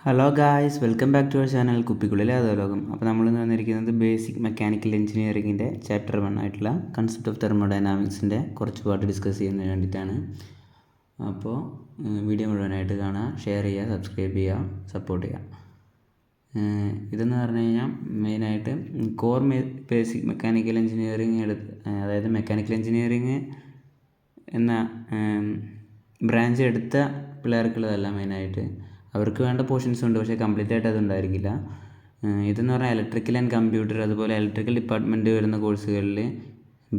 Hello guys, welcome back to our channel കുപ്പിക്കുള്ളിലെ അധോലോകം. അപ്പോൾ നമ്മളിന്ന് വന്നിരിക്കുന്നത് ബേസിക് മെക്കാനിക്കൽ എഞ്ചിനീയറിങ്ങിൻ്റെ ചാപ്റ്റർ 1 ആയിട്ടുള്ള കൺസെപ്റ്റ് ഓഫ് തെർമോഡൈനാമിക്സിൻ്റെ കുറച്ച് പാട്ട് ഡിസ്കസ് ചെയ്യുന്നതിന് വേണ്ടിയിട്ടാണ്. അപ്പോൾ വീഡിയോ മുഴുവനായിട്ട് കാണുക, ഷെയർ ചെയ്യുക, സബ്സ്ക്രൈബ് ചെയ്യുക, സപ്പോർട്ട് ചെയ്യുക. ഇതെന്ന് പറഞ്ഞു കഴിഞ്ഞാൽ മെയിനായിട്ട് കോർ ബേസിക് മെക്കാനിക്കൽ എഞ്ചിനീയറിങ് അതായത് മെക്കാനിക്കൽ എഞ്ചിനീയറിങ് എന്ന ബ്രാഞ്ച് എടുത്ത പിള്ളേർക്കുള്ളതല്ല. മെയിനായിട്ട് അവർക്ക് വേണ്ട പോർഷൻസ് ഉണ്ട്, പക്ഷേ കംപ്ലീറ്റ് ആയിട്ട് അതുണ്ടായിരിക്കില്ല. ഇതെന്ന് പറഞ്ഞാൽ ഇലക്ട്രിക്കൽ ആൻഡ് കമ്പ്യൂട്ടർ, അതുപോലെ ഇലക്ട്രിക്കൽ ഡിപ്പാർട്ട്മെൻറ്റ് വരുന്ന കോഴ്സുകളിൽ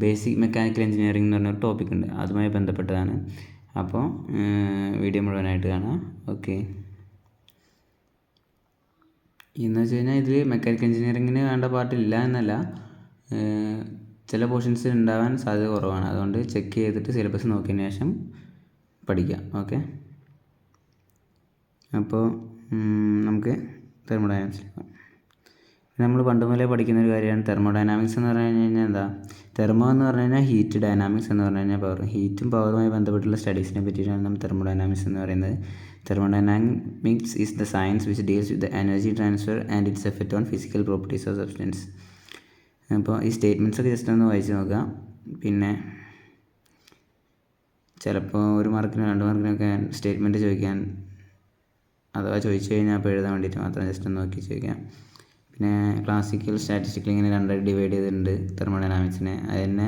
ബേസിക് മെക്കാനിക്കൽ എഞ്ചിനീയറിംഗ് എന്ന് പറഞ്ഞൊരു ടോപ്പിക് ഉണ്ട്, അതുമായി ബന്ധപ്പെട്ടതാണ്. അപ്പോൾ വീഡിയോ മുഴുവനായിട്ട് കാണാം. ഓക്കെ, എന്ന് വെച്ച് കഴിഞ്ഞാൽ ഇതിൽ മെക്കാനിക്കൽ എഞ്ചിനീയറിങ്ങിന് വേണ്ട പാർട്ടില്ല എന്നല്ല, ചില പോർഷൻസ് ഉണ്ടാവാൻ സാധ്യത കുറവാണ്. അതുകൊണ്ട് ചെക്ക് ചെയ്തിട്ട് സിലബസ് നോക്കിയതിന് ശേഷം പഠിക്കാം. ഓക്കെ, അപ്പോൾ നമുക്ക് തെർമോഡൈനാമിക്സിലേക്ക് നമ്മൾ പണ്ട് മുതലേ പഠിക്കുന്ന ഒരു കാര്യമാണ് തെർമോഡൈനാമിക്സ് എന്ന് പറഞ്ഞു കഴിഞ്ഞാൽ എന്താ? തെർമോ എന്ന് പറഞ്ഞു കഴിഞ്ഞാൽ ഹീറ്റ്, ഡൈനാമിക്സ് എന്ന് പറഞ്ഞു കഴിഞ്ഞാൽ പവർ. ഹീറ്റും പവറുമായി ബന്ധപ്പെട്ടുള്ള സ്റ്റഡീസിനെ പറ്റിയിട്ടാണ് നമ്മൾ തെർമോഡൈനാമിക്സ് എന്ന് പറയുന്നത്. Thermodynamics is the science which deals with the energy transfer and it's effect on physical properties of substance. അപ്പോൾ ഈ സ്റ്റേറ്റ്മെൻറ്റ്സൊക്കെ ജസ്റ്റ് ഒന്ന് വായിച്ച് നോക്കാം. പിന്നെ ചിലപ്പോൾ 1 മാർക്കിന് 2 മാർക്കിനൊക്കെ സ്റ്റേറ്റ്മെൻറ്റ് ചോദിക്കാൻ, അഥവാ ചോദിച്ചു കഴിഞ്ഞാൽ അപ്പോൾ എഴുതാൻ വേണ്ടിയിട്ട് മാത്രം ജസ്റ്റ് ഒന്ന് നോക്കി ചോദിക്കാം. പിന്നെ ക്ലാസിക്കൽ, സ്റ്റാറ്റിസ്റ്റിക്കൽ ഇങ്ങനെ 2 ഡിവൈഡ് ചെയ്തിട്ടുണ്ട് തെർമോഡൈനാമിക്സിനെ. അത് തന്നെ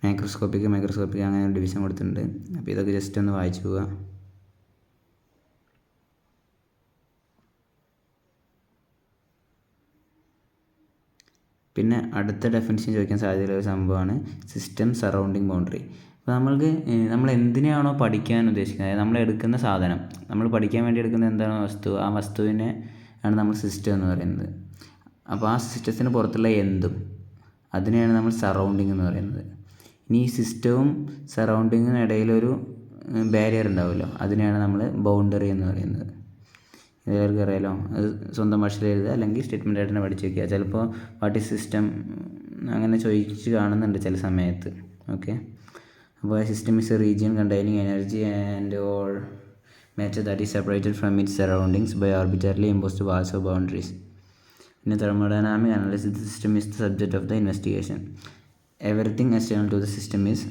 മൈക്രോസ്കോപ്പിക് അങ്ങനെ ഒരു ഡിവിഷൻ കൊടുത്തിട്ടുണ്ട്. അപ്പോൾ ഇതൊക്കെ ജസ്റ്റ് ഒന്ന് വായിച്ചു പോവുക. പിന്നെ അടുത്ത ഡെഫിനിഷൻ ചോദിക്കാൻ സാധ്യതയുള്ള ഒരു സംഭവമാണ് സിസ്റ്റം സറൗണ്ടിങ് ബൗണ്ടറി. അപ്പോൾ നമ്മൾ എന്തിനാണോ പഠിക്കാൻ ഉദ്ദേശിക്കുന്നത്, അതായത് നമ്മൾ എടുക്കുന്ന സാധനം, നമ്മൾ പഠിക്കാൻ വേണ്ടി എടുക്കുന്ന എന്താണോ വസ്തു, ആ വസ്തുവിനെ ആണ് നമ്മൾ സിസ്റ്റം എന്ന് പറയുന്നത്. അപ്പോൾ ആ സിസ്റ്റത്തിന് പുറത്തുള്ള എന്തും, അതിനെയാണ് നമ്മൾ സറൗണ്ടിങ് എന്ന് പറയുന്നത്. ഇനി ഈ സിസ്റ്റവും സറൗണ്ടിങ്ങിനും ഇടയിലൊരു ബാരിയർ ഉണ്ടാവുമല്ലോ, അതിനെയാണ് നമ്മൾ ബൗണ്ടറി എന്ന് പറയുന്നത്. എല്ലാവർക്കും അറിയാലോ, അത് സ്വന്തം ഭാഷയിൽ എഴുതുക, അല്ലെങ്കിൽ സ്റ്റേറ്റ്മെൻ്റ് ആയിട്ട് തന്നെ പഠിച്ച് വയ്ക്കുക. ചിലപ്പോൾ വാട്ട് ഈസ് സിസ്റ്റം അങ്ങനെ ചോദിച്ച് കാണുന്നുണ്ട് ചില സമയത്ത്. ഓക്കെ, അപ്പോൾ system is A region containing energy and all matter that is separated from its surroundings by arbitrarily imposed walls or boundaries. In a thermodynamic analysis, the system is the subject of the investigation. Everything external to the system is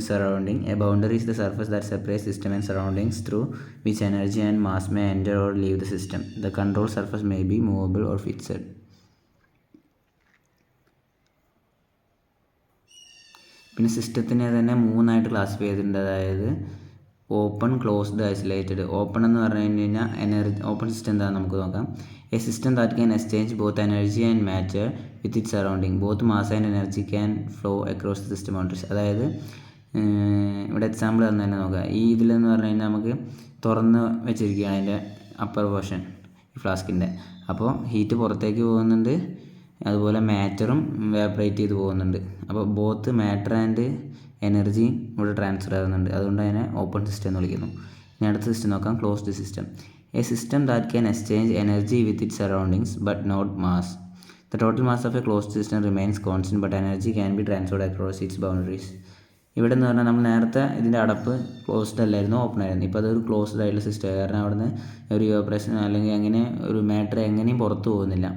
surrounding. A boundary is the surface that separates system and surroundings through which energy and mass may enter or leave the system. The control surface may be movable or fixed. പിന്നെ സിസ്റ്റത്തിനെ തന്നെ 3 ആയിട്ട് classify ചെയ്തിട്ടുണ്ട്. അതായത് open, closed, isolated. Open എന്ന് പറഞ്ഞു കഴിഞ്ഞാൽ energy, open system എന്താണെന്ന് നമുക്ക് നോക്കാം. A system that can exchange both energy and matter with it surrounding. Both mass and energy can flow across the system boundaries. അതായത് ഇവിടെ എക്സാമ്പിൾ തന്നെ നോക്കാം. ഈ ഇതിലെന്ന് പറഞ്ഞു കഴിഞ്ഞാൽ നമുക്ക് തുറന്ന് വെച്ചിരിക്കുകയാണ് അതിൻ്റെ അപ്പർ പോർഷൻ, ഈ ഫ്ലാസ്കിൻ്റെ. അപ്പോൾ ഹീറ്റ് പുറത്തേക്ക് പോകുന്നുണ്ട്, അതുപോലെ മാറ്ററും വേപ്പറേറ്റ് ചെയ്ത് പോകുന്നുണ്ട്. അപ്പോൾ ബോത്ത് മാറ്റർ ആൻഡ് എനർജി ഇവിടെ ട്രാൻസ്ഫർ ആകുന്നുണ്ട്. അതുകൊണ്ട് അതിനെ ഓപ്പൺ സിസ്റ്റം എന്ന് വിളിക്കുന്നു. ഇനി അടുത്ത സിസ്റ്റം നോക്കാം, closed system. A system that can exchange energy with it surroundings but not mass. The total mass of a closed system remains constant but energy can be transferred across its boundaries. ഇവിടെ എന്ന് പറഞ്ഞാൽ നമ്മൾ നേരത്തെ ഇതിൻ്റെ അടപ്പ് closed അല്ലായിരുന്നു, open ആയിരുന്നു. ഇപ്പോൾ അതൊരു ക്ലോസ്ഡ് ആയിട്ടുള്ള സിസ്റ്റം. കാരണം അവിടുന്ന് ഒരു ഇവാപറേഷൻ അല്ലെങ്കിൽ അങ്ങനെ ഒരു മാറ്റർ എങ്ങനെയും പുറത്തു പോകുന്നില്ല,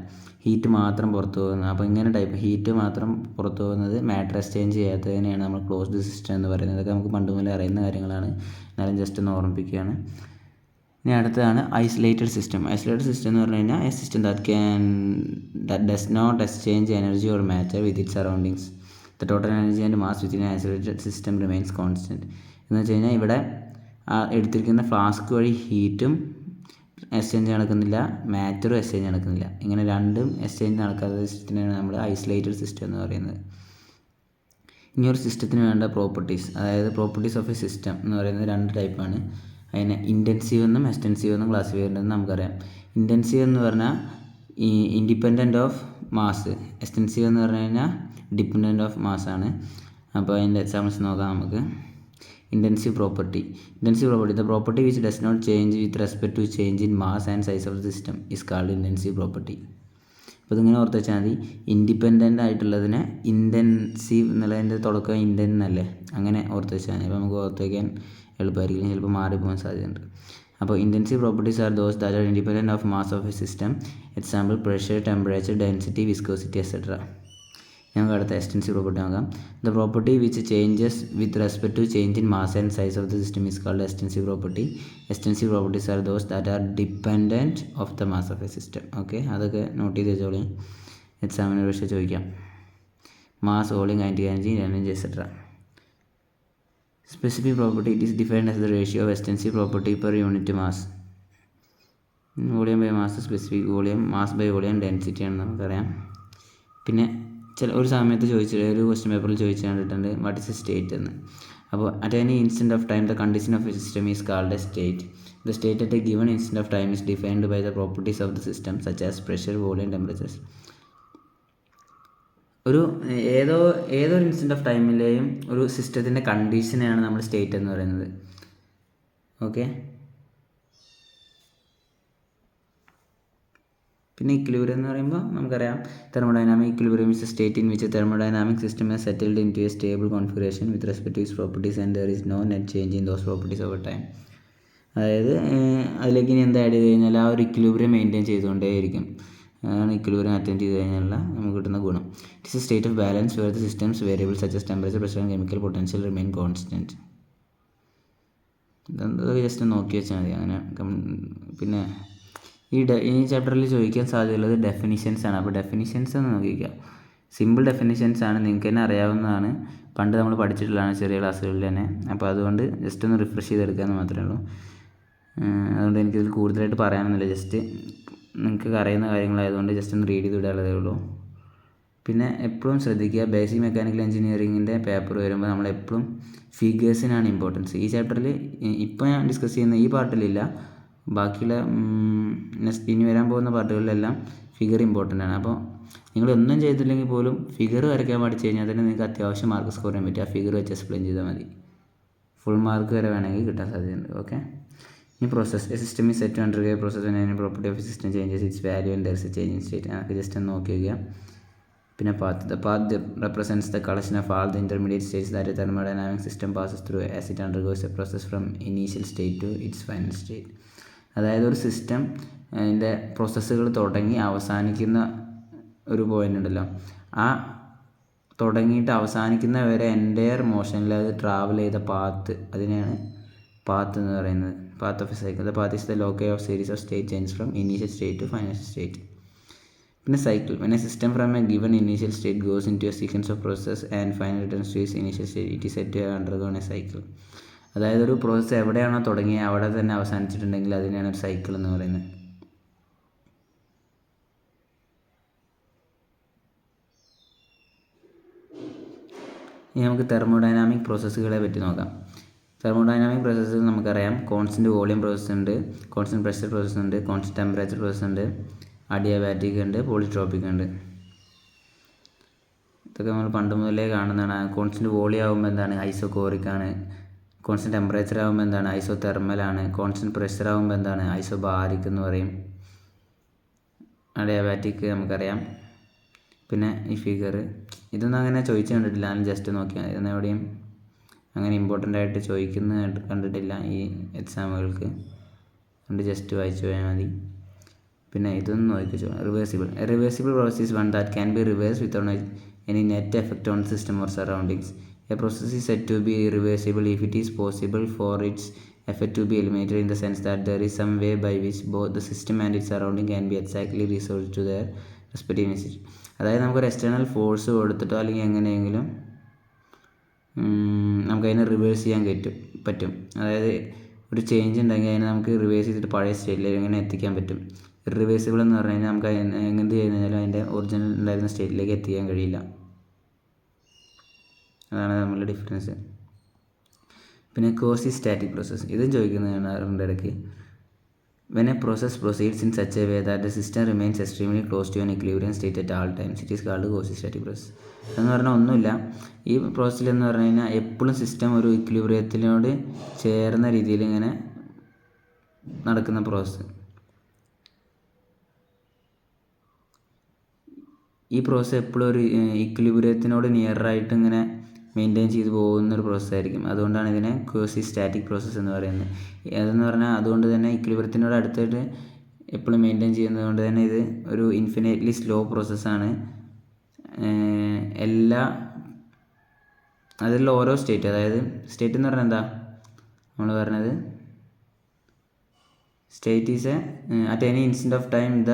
ഹീറ്റ് മാത്രം പുറത്തു പോകുന്നത്. അപ്പോൾ ഇങ്ങനെ ടൈപ്പ് ഹീറ്റ് മാത്രം പുറത്തു പോകുന്നത്, മാറ്റർ എക്സ്ചേഞ്ച് ചെയ്യാത്തതിനെയാണ് നമ്മൾ ക്ലോസ്ഡ് സിസ്റ്റം എന്ന് പറയുന്നത്. ഇതൊക്കെ നമുക്ക് പണ്ട് മുതലേ അറിയുന്ന കാര്യങ്ങളാണ്, എന്നാലും ജസ്റ്റ് ഒന്ന് ഓർമ്മിപ്പിക്കുകയാണ്. ഇനി അടുത്തതാണ് ഐസൊലേറ്റഡ് സിസ്റ്റം. ഐസൊലേറ്റഡ് സിസ്റ്റം എന്ന് പറഞ്ഞു കഴിഞ്ഞാൽ a system that does not exchange energy or matter with it surroundings. The total energy and mass within isolated system remains constant. എന്ന് വെച്ച് കഴിഞ്ഞാൽ ഇവിടെ എടുത്തിരിക്കുന്ന ഫ്ലാസ്ക് വഴി ഹീറ്റും എക്സ്ചേഞ്ച് നടക്കുന്നില്ല, മാറ്ററും എക്സ്ചേഞ്ച് നടക്കുന്നില്ല. ഇങ്ങനെ രണ്ടും എക്സ്ചേഞ്ച് നടക്കാത്ത സിസ്റ്റത്തിനാണ് നമ്മൾ ഐസൊലേറ്റഡ് സിസ്റ്റം എന്ന് പറയുന്നത്. ഇനി ഒരു സിസ്റ്റത്തിന് വേണ്ട പ്രോപ്പർട്ടീസ്, അതായത് പ്രോപ്പർട്ടീസ് ഓഫ് എ സിസ്റ്റം എന്ന് പറയുന്നത് 2 ടൈപ്പാണ്. അതിനെ ഇൻറ്റൻസീവ് എന്നും എക്സ്റ്റൻസീവ് എന്നും ക്ലാസിഫൈ ചെയ്യേണ്ടതെന്ന് നമുക്കറിയാം. ഇൻറ്റൻസീവ് എന്ന് പറഞ്ഞാൽ ഇൻഡിപെൻഡൻറ്റ് ഓഫ് മാസ്, എക്സ്റ്റൻസീവ് എന്ന് പറഞ്ഞു കഴിഞ്ഞാൽ ഡിപ്പെൻഡൻറ്റ് ഓഫ് മാസ് ആണ്. അപ്പോൾ അതിൻ്റെ എക്സാമ്പിൾസ് നോക്കാം നമുക്ക്. Intensive property. The property which does not change with respect to change in mass and size of the system is called intensive property. അപ്പോൾ ഇതിങ്ങനെ ഓർത്ത് വെച്ചാൽ മതി. ഇൻഡിപെൻഡൻ്റ് ആയിട്ടുള്ളതിനെ ഇൻറ്റൻസീവ് എന്നുള്ളതിൻ്റെ തുടക്കം ഇൻറ്റൻ എന്നല്ലേ, അങ്ങനെ ഓർത്ത് വെച്ചാൽ മതി. അപ്പോൾ നമുക്ക് ഓർത്ത് വയ്ക്കാൻ എളുപ്പമായിരിക്കും, ചിലപ്പോൾ മാറിപ്പോകാൻ സാധ്യതയുണ്ട്. അപ്പോൾ intensive properties are those that are independent of mass of a system. Example pressure, temperature, density, viscosity etcetera. നമുക്ക് അടുത്ത എക്സ്റ്റൻസീവ് പ്രോപ്പർട്ടി നോക്കാം. The property which changes with respect to change in mass and size of the system is called extensive property. Extensive properties are those that are dependent of the mass of a system. Okay, അതൊക്കെ note ചെയ്ത് വെച്ചോളി, എക്സാമിന് പക്ഷേ ചോദിക്കാം. Mass, volume, kinetic energy, energy etcetera. Specific property, it is defined as the ratio of extensive property per unit mass. Volume by mass, specific volume, mass by volume, density ആണെന്ന് നമുക്കറിയാം. പിന്നെ ഒരു സമയത്ത് ഒരു ക്വസ്റ്റ്യൻ പേപ്പറിൽ ചോദിച്ചു കണ്ടിട്ടുണ്ട് വാട്ട് ഇസ് എ സ്റ്റേറ്റ് എന്ന്. അപ്പോൾ at any instant of time the condition of a system is called a state. The state at a given instant of time is defined by the properties of the system such as pressure, volume, temperatures. ഏതൊരു instant of ടൈമിലെയും ഒരു സിസ്റ്റത്തിൻ്റെ കണ്ടീഷനെയാണ് നമ്മൾ state എന്ന് പറയുന്നത്. Okay, പിന്നെ equilibrium എന്ന് പറയുമ്പോൾ നമുക്കറിയാം thermodynamic equilibrium is a state in which thermodynamic system has settled into a stable configuration with respect to its properties and there is no net change in those properties over time. അതായത് അതിലേക്ക് ഇനി എന്താ add ചെയ്ത് കഴിഞ്ഞാൽ ആ ഒരു equilibrium maintain ചെയ്തുകൊണ്ടേയിരിക്കും. അതാണ് equilibrium attend ചെയ്ത് കഴിഞ്ഞാൽ നമുക്ക് കിട്ടുന്ന ഗുണം. It is a state of balance where the system's variables such as temperature, pressure and chemical potential remain constant. ഇതൊക്കെ ജസ്റ്റ് നോക്കി വെച്ചാൽ മതി. അങ്ങനെ പിന്നെ ഈ ചാപ്റ്ററിൽ ചോദിക്കാൻ സാധ്യതയുള്ളത് ഡെഫിനിഷൻസ് ആണ്. അപ്പോൾ ഡെഫിനിഷൻസ് ഒന്ന് നോക്കിക്കുക. സിമ്പിൾ ഡെഫിനിഷൻസ് ആണ്, നിങ്ങൾക്ക് തന്നെ അറിയാവുന്നതാണ്, പണ്ട് നമ്മൾ പഠിച്ചിട്ടുള്ളതാണ് ചെറിയ ക്ലാസ്സുകളിൽ തന്നെ. അപ്പോൾ അതുകൊണ്ട് ജസ്റ്റ് ഒന്ന് റിഫ്രഷ് ചെയ്തെടുക്കാമെന്ന് മാത്രമേ ഉള്ളൂ. അതുകൊണ്ട് എനിക്കിതിൽ കൂടുതലായിട്ട് പറയാനൊന്നുമില്ല, ജസ്റ്റ് നിങ്ങൾക്ക് അറിയുന്ന കാര്യങ്ങളായതുകൊണ്ട് ജസ്റ്റ് ഒന്ന് റീഡ് ചെയ്ത് വിടാനുള്ളതേ ഉള്ളൂ. പിന്നെ എപ്പോഴും ശ്രദ്ധിക്കുക, ബേസിക് മെക്കാനിക്കൽ എഞ്ചിനീയറിങ്ങിൻ്റെ പേപ്പർ വരുമ്പോൾ നമ്മളെപ്പോഴും ഫിഗേഴ്സിനാണ് ഇമ്പോർട്ടൻസ്. ഈ ചാപ്റ്ററിൽ ഇപ്പോൾ ഞാൻ ഡിസ്കസ് ചെയ്യുന്ന ഈ പാർട്ടിലില്ല, ബാക്കിയുള്ള ഇനി വരാൻ പോകുന്ന പാർട്ടുകളിലെല്ലാം ഫിഗർ ഇമ്പോർട്ടൻ്റ് ആണ്. അപ്പോൾ നിങ്ങളൊന്നും ചെയ്തില്ലെങ്കിൽ പോലും ഫിഗർ വരയ്ക്കാൻ പഠിച്ചു കഴിഞ്ഞാൽ തന്നെ നിങ്ങൾക്ക് അത്യാവശ്യം മാർക്ക് സ്കോർ ചെയ്യാൻ പറ്റും. ആ ഫിഗർ വെച്ച് എക്സ്പ്ലെയിൻ ചെയ്താൽ മതി. ഫുൾ മാർക്ക് വരെ വേണമെങ്കിൽ കിട്ടാൻ സാധ്യതയുണ്ട്. ഓക്കെ, ഇനി process. A system is set to undergo process when any property of system changes its value and there is a change in state. അതൊക്കെ ജസ്റ്റ് ഒന്ന് നോക്കി വയ്ക്കുക. പിന്നെ path. The path represents the collection of all the intermediate states that a thermodynamic system passes through as it undergoes a process from initial state to its final state. അതായത് ഒരു system അതിൻ്റെ പ്രോസസ്സുകൾ തുടങ്ങി അവസാനിക്കുന്ന ഒരു പോയിൻ്റ് ഉണ്ടല്ലോ, ആ തുടങ്ങിയിട്ട് അവസാനിക്കുന്ന വരെ എൻ്റയർ മോഷനിൽ അത് ട്രാവൽ ചെയ്ത പാത്ത്, അതിനെയാണ് പാത്ത് എന്ന് പറയുന്നത്. Path of a cycle. The path is the locus of series of state change from initial state to final state. പിന്നെ cycle. When a system from a given initial state goes into a sequence of process and final returns to its initial state it is set to undergone a cycle. അതായത് ഒരു process എവിടെയാണോ തുടങ്ങിയത് അവിടെ തന്നെ അവസാനിച്ചിട്ടുണ്ടെങ്കിൽ അതിനെയാണ് ഒരു cycle എന്ന് പറയുന്നത്. ഇനി നമുക്ക് തെർമോഡൈനാമിക് പ്രോസസ്സുകളെ പറ്റി നോക്കാം. തെർമോഡൈനാമിക് പ്രോസസ്സുകൾ നമുക്കറിയാം, കോൺസ്റ്റൻറ്റ് വോളിയം പ്രോസസ്സ് ഉണ്ട്, കോൺസ്റ്റൻറ്റ് പ്രഷർ പ്രോസസ്സ് ഉണ്ട്, കോൺസ്റ്റൻറ്റ് ടെമ്പറേച്ചർ പ്രോസസ്സ് ഉണ്ട്, അഡിയാബാറ്റിക് ഉണ്ട്, പോളിട്രോപ്പിക് ഉണ്ട്. ഇതൊക്കെ നമ്മൾ പണ്ട് മുതലേ കാണുന്നതാണ്. കോൺസ്റ്റൻറ്റ് വോളിയം ആകുമ്പോൾ എന്താണ്, ഐസോകോറിക് ആണ്. കോൺസ്റ്റൻറ്റ് ടെമ്പറേച്ചർ ആകുമ്പോൾ എന്താണ്, ഐസോ തെർമലാണ്. കോൺസ്റ്റൻറ്റ് പ്രഷർ ആകുമ്പോൾ എന്താണ്, ഐസോ ബാരിക് എന്ന് പറയും. അഡിയാബാറ്റിക് നമുക്കറിയാം. പിന്നെ ഈ ഫിഗർ ഇതൊന്നും അങ്ങനെ ചോദിച്ചു കണ്ടിട്ടില്ല, ഞാൻ ജസ്റ്റ് നോക്കിയാൽ ഇതൊന്നും എവിടെയും അങ്ങനെ ഇമ്പോർട്ടൻ്റ് ആയിട്ട് ചോദിക്കുന്നത് കണ്ടിട്ടില്ല ഈ എക്സാമുകൾക്ക്, അതുകൊണ്ട് ജസ്റ്റ് വായിച്ചു പോയാൽ മതി. പിന്നെ ഇതൊന്നും നോക്കിച്ചോ. Reversible. A reversible process is one that can be reverse without any net effect on system or surroundings. A process is said to be irreversible if it is possible for its effect to be eliminated in the sense that there is some way by which both the system and its surrounding can be exactly restored to their respective state. അതായത് നമുക്കൊരു external force കൊടുത്തിട്ടോ അല്ലെങ്കിൽ എങ്ങനെയെങ്കിലും നമുക്കതിനെ reverse ചെയ്യാൻ പറ്റും. അതായത് ഒരു change ഉണ്ടെങ്കിൽ അതിനെ നമുക്ക് റിവേഴ്സ് ചെയ്തിട്ട് പഴയ സ്റ്റേറ്റിലേക്ക് എങ്ങനെ എത്തിക്കാൻ പറ്റും. ഇറിവേഴ്സിബിൾ എന്ന് പറഞ്ഞു കഴിഞ്ഞാൽ നമുക്ക് എന്ത് ചെയ്ത് കഴിഞ്ഞാലും അതിൻ്റെ ഒറിജിനൽ ഉണ്ടായിരുന്ന സ്റ്റേറ്റിലേക്ക് എത്തിക്കാൻ കഴിയില്ല. അതാണ് തമ്മിലുള്ള ഡിഫറൻസ്. പിന്നെ ക്വാസി സ്റ്റാറ്റിക് പ്രോസസ്സ്, ഇതും ചോദിക്കുന്നതാണ് ഇടയ്ക്ക്. When a process proceeds in such a way that the system remains extremely close to an equilibrium state at all times it is called quasi static process. എന്ന് പറഞ്ഞാൽ ഒന്നുമില്ല, ഈ പ്രോസസ്സിലെന്ന് പറഞ്ഞു കഴിഞ്ഞാൽ എപ്പോഴും സിസ്റ്റം ഒരു ഇക്വിലിബ്രിയത്തിനോട് ചേർന്ന രീതിയിൽ ഇങ്ങനെ നടക്കുന്ന പ്രോസസ്സ്. ഈ പ്രോസസ്സ് എപ്പോഴും ഒരു ഇക്വിലിബ്രിയത്തിനോട് നിയറായിട്ട് ഇങ്ങനെ മെയിൻറ്റെയിൻ ചെയ്ത് പോകുന്നൊരു പ്രോസസ്സായിരിക്കും. അതുകൊണ്ടാണ് ഇതിനെ ക്വാസി സ്റ്റാറ്റിക് പ്രോസസ്സ് എന്ന് പറയുന്നത്. അതെന്ന് പറഞ്ഞാൽ അതുകൊണ്ട് തന്നെ ഇക്വിലിബ്രിയത്തിനോട് അടുത്തായിട്ട് എപ്പോഴും മെയിൻറ്റെയിൻ ചെയ്യുന്നത് കൊണ്ട് തന്നെ ഇത് ഒരു ഇൻഫിനിറ്റ്ലി സ്ലോ പ്രോസസ്സാണ്. അതിലുള്ള ഓരോ സ്റ്റേറ്റ്, അതായത് സ്റ്റേറ്റ് എന്ന് പറഞ്ഞാൽ എന്താ നമ്മൾ പറഞ്ഞത്, state is at any instant of time the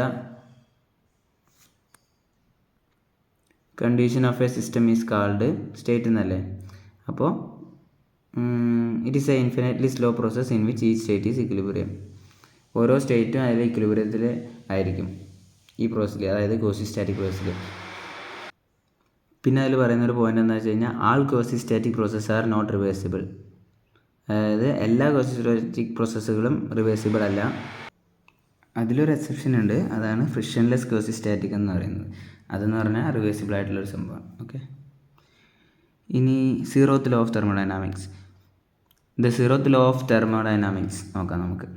condition of a system is called state എന്നല്ലേ. അപ്പോൾ it is A infinitely slow process in which each state is equilibrium. ഓരോ സ്റ്റേറ്റും അതിൽ ഇക്വിലിബ്രിയത്തിൽ ആയിരിക്കും ഈ പ്രോസസ്സിൽ, അതായത് ക്വാസി സ്റ്റാറ്റിക് പ്രോസസ്സിൽ. പിന്നെ അതിൽ പറയുന്നൊരു പോയിന്റ് എന്താ വെച്ച് കഴിഞ്ഞാൽ all quasi static process are not reversible. അതായത് എല്ലാ ക്വാസി സ്റ്റാറ്റിക് പ്രോസസ്സുകളും റിവേഴ്സിബിൾ അല്ല. അതിലൊരു എക്സെപ്ഷൻ ഉണ്ട്, അതാണ് ഫ്രിക്ഷൻലെസ് ക്വാസി സ്റ്റാറ്റിക് എന്ന് പറയുന്നത്. അതെന്ന് പറഞ്ഞാൽ റിവേഴ്സിബിൾ ആയിട്ടുള്ളൊരു സംഭവമാണ്. ഓക്കെ, ഇനി zeroth law of thermodynamics. The zeroth law of thermodynamics നോക്കാം നമുക്ക്.